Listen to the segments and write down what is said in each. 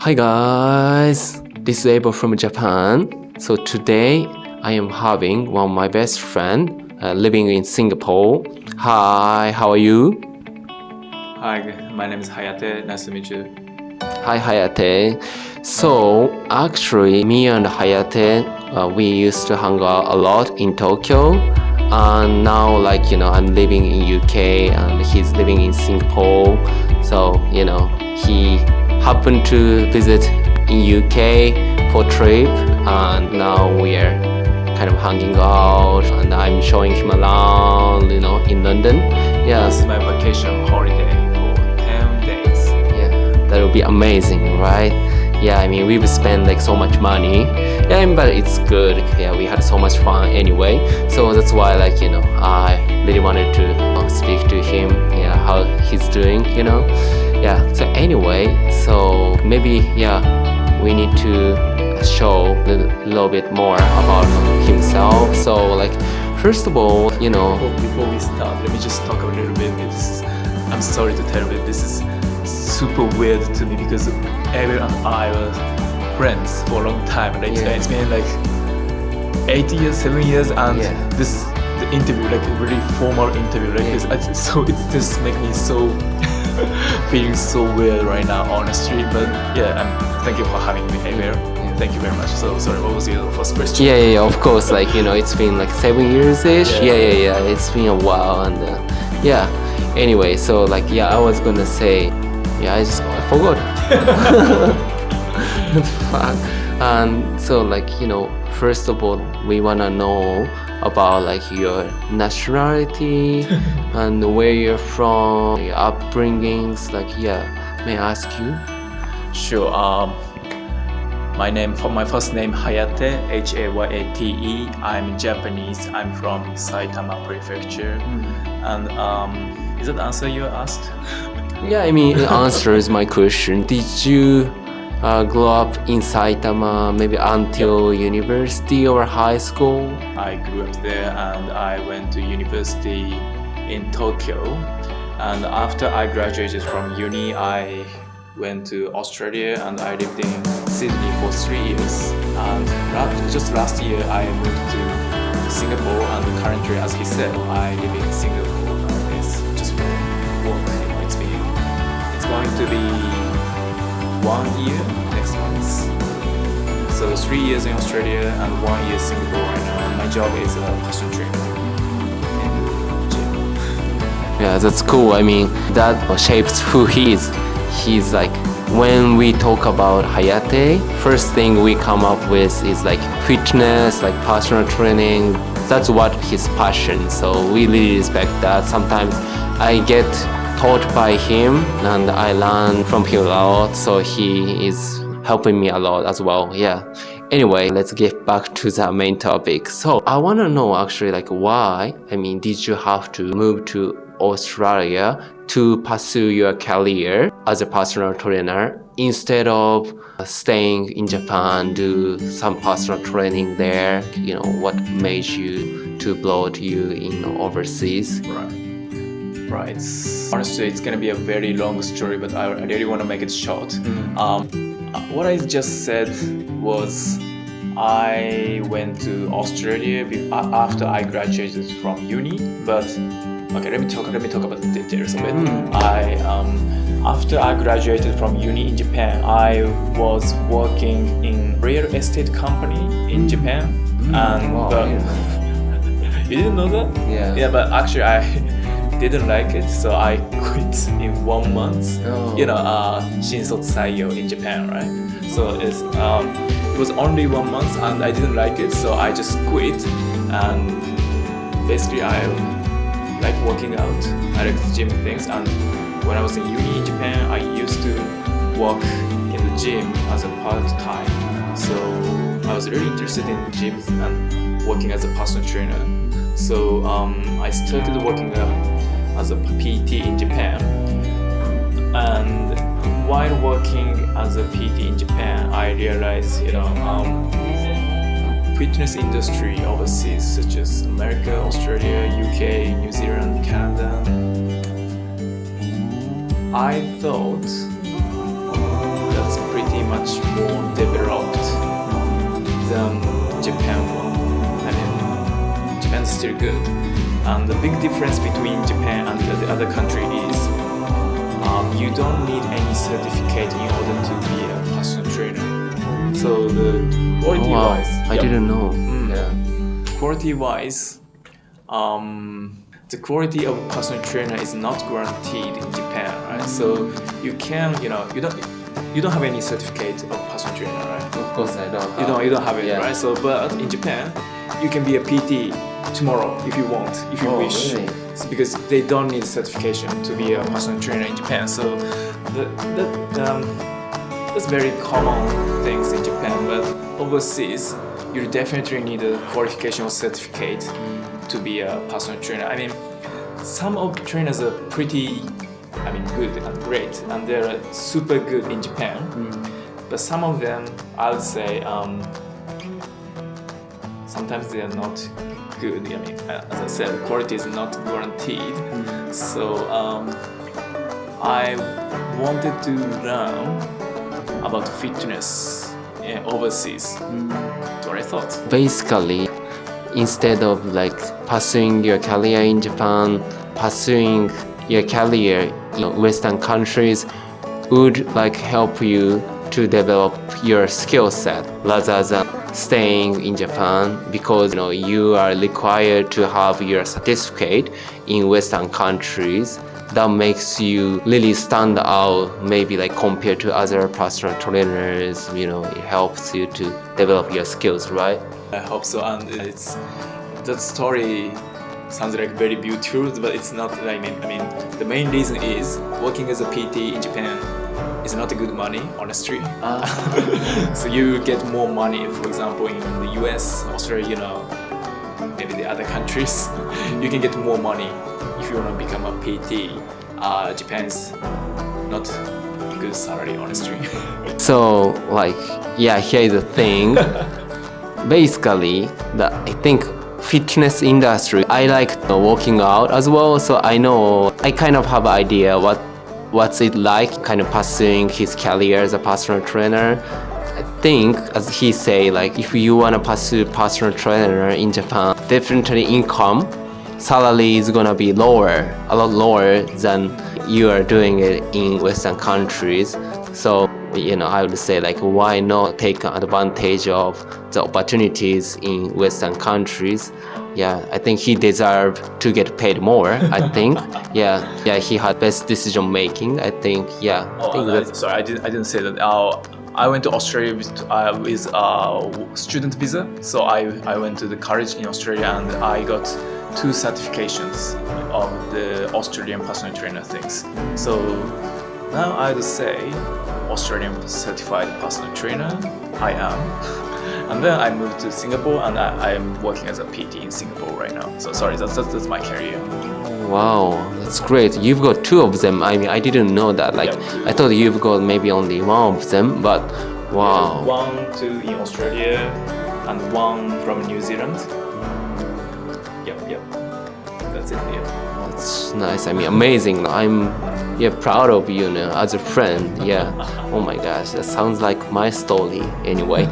Hi guys, this is Abel from Japan. So today I am having one of my best friend living in Singapore. Hi, how are you? Hi, my name is Hayate. Nice to meet you. Hi Hayate. So actually me and Hayate, we used to hang out a lot in Tokyo. And now I'm living in UK and he's living in Singapore. So he happened to visit in UK for trip and now we are kind of hanging out and I'm showing him around in London. Yeah. This is my vacation holiday for 10 days. Yeah, that would be amazing, right? Yeah, I mean we've spent so much money. Yeah, but it's good. Yeah, we had so much fun anyway. So that's why I really wanted to speak to him. Yeah, how he's doing. Yeah. So anyway, so maybe we need to show a little bit more about himself. So first of all, Before we start, let me just talk a little bit. I'm sorry to tell you, this is super weird to me because Abel and I were friends for a long time. It's been 8 years, 7 years, and the interview, a really formal interview this. So it just makes me so feeling so weird right now, honestly. But thank you for having me, Abel. Thank you very much. So sorry, what was your first question? Yeah, of course. It's been 7 years-ish. Yeah. It's been a while, and Anyway, so I was gonna say, I forgot. Fuck. And so first of all, we wanna know about your nationality and where you're from, your upbringings. May I ask you? Sure. My first name Hayate, Hayate. I'm Japanese. I'm from Saitama Prefecture. And is that the answer you asked? Yeah, I mean, it answers my question. Did you grow up in Saitama maybe until university or high school? I grew up there and I went to university in Tokyo. And after I graduated from uni, I went to Australia and I lived in Sydney for 3 years. And just last year, I moved to Singapore and currently, as he said, I live in Singapore nowadays just for work. It's going to be 1 year next month. So 3 years in Australia and 1 year in Singapore right now. My job is a personal trainer in gym. Yeah, that's cool. I mean, that shapes who he is. He's when we talk about Hayate, first thing we come up with is fitness, personal training. That's what his passion. So we really respect that. Sometimes I get taught by him and I learn from him a lot. So he is helping me a lot as well. Yeah. Anyway, let's get back to the main topic. So I want to know actually why, did you have to move to Australia to pursue your career as a personal trainer instead of staying in Japan, do some personal training there? What made you to blow you in overseas? Right. Honestly, it's gonna be a very long story, but I really want to make it short. What I just said was I went to Australia after I graduated from uni, but okay, let me talk about the details of it. After I graduated from uni in Japan, I was working in real estate company in Japan, and you didn't know that? Yeah, but actually I didn't like it, so I quit in 1 month.新卒で就職 in Japan, right? So it was only 1 month, and I didn't like it, so I just quit. And basically, I like working out. I like the gym things, and when I was in uni in Japan, I used to work in the gym as a part-time. So I was really interested in gym and working as a personal trainer. So I started working as a PT in Japan. And while working as a PT in Japan, I realized, fitness industry overseas, such as America, Australia, UK, New Zealand, Canada, I thought that's pretty much more developed than Japan one. I mean, Japan's still good. And the big difference between Japan and the other country is you don't need any certificate in order to be a personal trainer. So the quality-wise, I didn't know. Quality-wise, the quality of a personal trainer is not guaranteed in Japan, right? So you can, you don't have any certificate of personal trainer, right? Of course I don't. You don't have it, right? So, but in Japan, you can be a PT tomorrow if you want, if you wish. Really? It's because they don't need certification to be a personal trainer in Japan. So that's very common things in Japan. But overseas, you definitely need a qualification or certificate to be a personal trainer. I mean, some of the trainers are pretty, good and great, and they're super good in Japan. But some of them, I would say, sometimes they are not good. I mean, as I said, quality is not guaranteed. So I wanted to learn about fitness overseas. That's what I thought. Basically, instead of like pursuing your career in Japan, pursuing your career in Western countries would like help you to develop your skill set rather than staying in Japan, because you are required to have your certificate in Western countries. That makes you really stand out, maybe like compared to other personal trainers. It helps you to develop your skills, right? I hope so. And that story sounds like very beautiful, but it's not. I mean, the main reason is working as a PT in Japan is not good money, honestly. So you get more money, for example, in the US, Australia, maybe the other countries. You can get more money if you want to become a PT. Japan's not good salary, honestly. So here's the thing. Basically, I think fitness industry, I like working out as well, so I kind of have an idea what's it like kind of pursuing his career as a personal trainer. I think, as he say, like if you want to pursue personal trainer in Japan, definitely income salary is gonna be a lot lower than you are doing it in Western countries. So I would say like why not take advantage of the opportunities in Western countries. I think he deserved to get paid more. I think he had best decision making. I think Sorry, I didn't say that. I went to Australia with student visa. So I went to the college in Australia and I got 2 certifications of the Australian personal trainer things. So now I would say Australian certified personal trainer, I am. And then I moved to Singapore and I'm working as a PT in Singapore right now. So sorry, that's my career. Wow, that's great. You've got 2 of them. I mean, I didn't know that. Like, I thought you've got maybe only 1 of them, but wow. 1, 2 in Australia and 1 from New Zealand. Yep. That's it. That's nice. I mean, amazing. I'm proud of you as a friend. Oh my gosh, that sounds like my story anyway.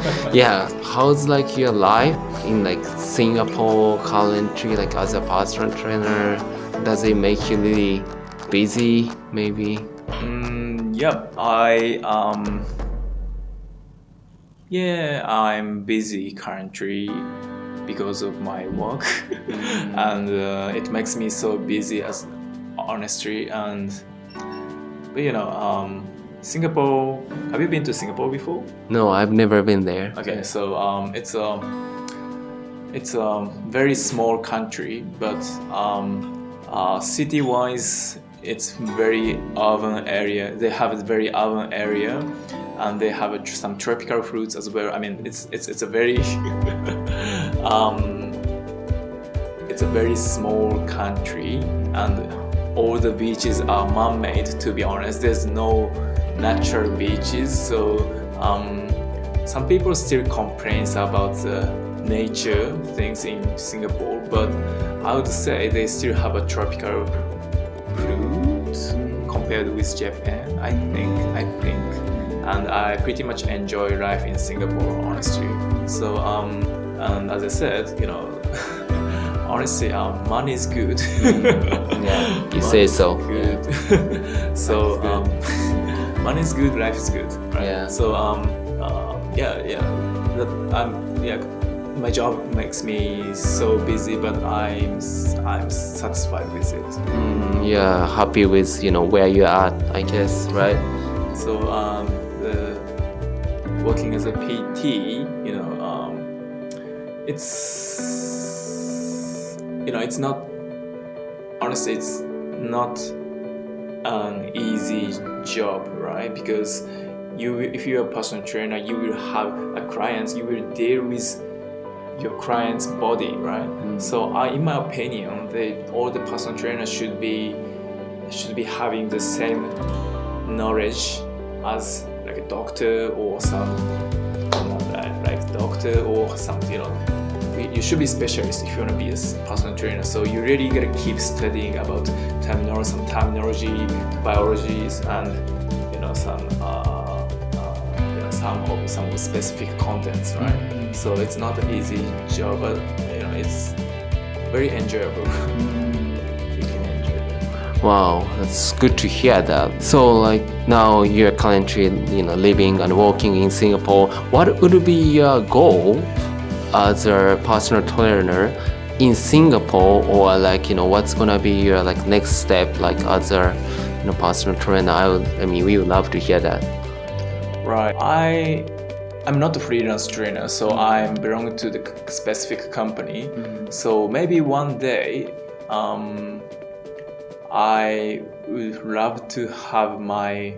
How's like your life in like Singapore currently, like as a personal trainer? Does it make you really busy maybe? I'm busy currently because of my work. And it makes me so busy as honestly. But Singapore, have you been to Singapore before? No, I've never been there. Okay, so it's a very small country, but city-wise it's very urban area. They have a very urban area, and they have some tropical fruits as well. I mean, it's a very it's a very small country, and all the beaches are man-made. To be honest, there's no natural beaches. So some people still complain about the nature things in Singapore, but I would say they still have a tropical fruit compared with Japan. I think and I pretty much enjoy life in Singapore, honestly. So and as I said, honestly, money is good. Yeah, you say so. Good. So money is good, life is good, right? Yeah. So my job makes me so busy, but I'm satisfied with it. Yeah, happy with where you're at, I guess, right? So working as a PT, it's not, honestly, it's not an easy job, right? Because if you're a personal trainer, you will have a client, you will deal with your client's body, right? So in my opinion, all the personal trainers should be having the same knowledge as like a doctor or some doctor or something. You should be specialist if you want to be a personal trainer. So you really gotta keep studying about some terminology, biologies, and some specific contents, right? So it's not an easy job, but it's very enjoyable. You can enjoy it. Wow, that's good to hear that. So now you're currently living and working in Singapore. What would be your goal as a personal trainer in Singapore, or what's gonna be your next step as a personal trainer? We would love to hear that. Right. I'm not a freelance trainer, so I belong to the specific company. So maybe one day, I would love to have my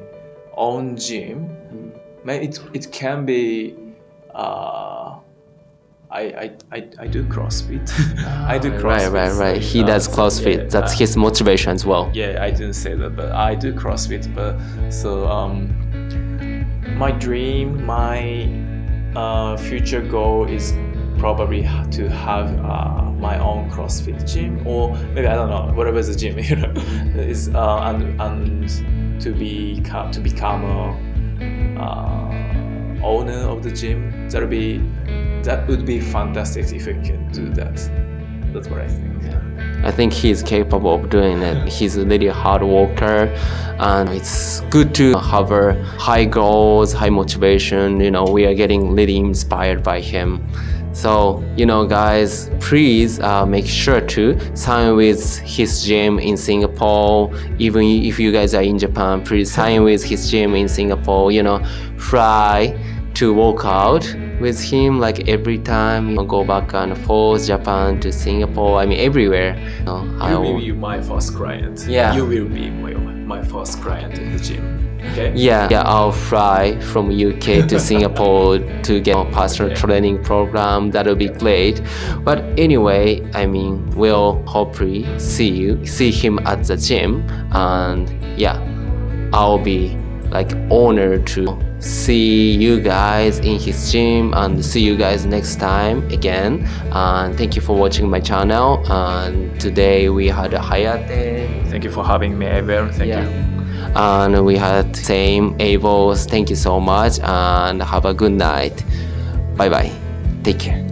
own gym. Maybe it can be. I do CrossFit. I do CrossFit. Right. He does CrossFit. Yeah, That's his motivation as well. Yeah, I didn't say that, but I do CrossFit. But my dream, my future goal is probably to have my own CrossFit gym, or maybe I don't know, whatever is the gym, is and to become a owner of the gym. That would be fantastic if I can do that. That's what I think. I think he's capable of doing it. He's a really hard worker, and it's good to have high goals, high motivation. We are getting really inspired by him. So, guys, please make sure to sign with his gym in Singapore. Even if you guys are in Japan, please sign with his gym in Singapore. Try to work out with him every time go back and forth, Japan to Singapore, everywhere. You will be my first client. Yeah. You will be my first client in the gym. Okay? Yeah, I'll fly from UK to Singapore to get a personal training program. That'll be great. But anyway, we'll hopefully see him at the gym, and I'll be honored to see you guys in his gym, and see you guys next time again. And thank you for watching my channel. And today we had Hayate. Thank you for having me, Abel. Thank you. And we had same Abels. Thank you so much, and have a good night. Bye bye. Take care.